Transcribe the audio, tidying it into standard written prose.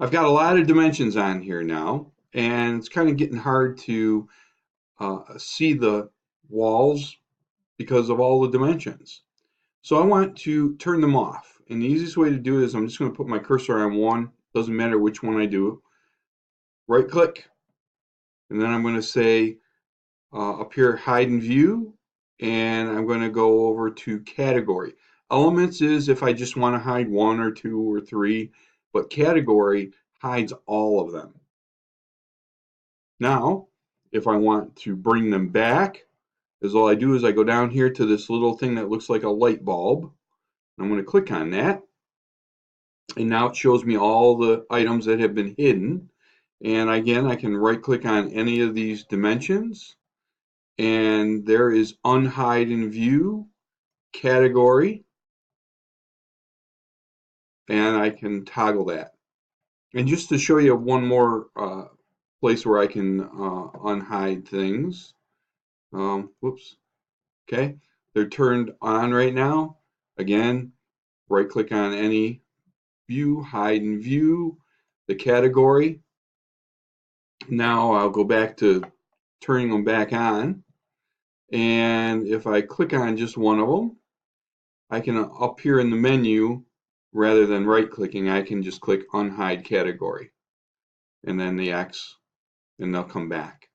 I've got a lot of dimensions on here now, and it's kind of getting hard to see the walls because of all the dimensions. So I want to turn them off. And the easiest way to do it is I'm just going to put my cursor on one. Doesn't matter which one I do. Right click, and then I'm going to say up here, hide and view, and I'm going to go over to category. Elements is if I just want to hide one or two or three, but category hides all of them. Now, if I want to bring them back, all I do is I go down here to this little thing that looks like a light bulb. I'm going to click on that, and now it shows me all the items that have been hidden. And again, I can right click on any of these dimensions, and there is unhide and view category, and I can toggle that. And just to show you one more place where I can unhide things, whoops, okay, they're turned on right now. Again, right click on any view, hide and view, the category. Now I'll go back to turning them back on. And if I click on just one of them, I can up here in the menu, rather than right clicking, I can just click unhide category and then the X, and they'll come back.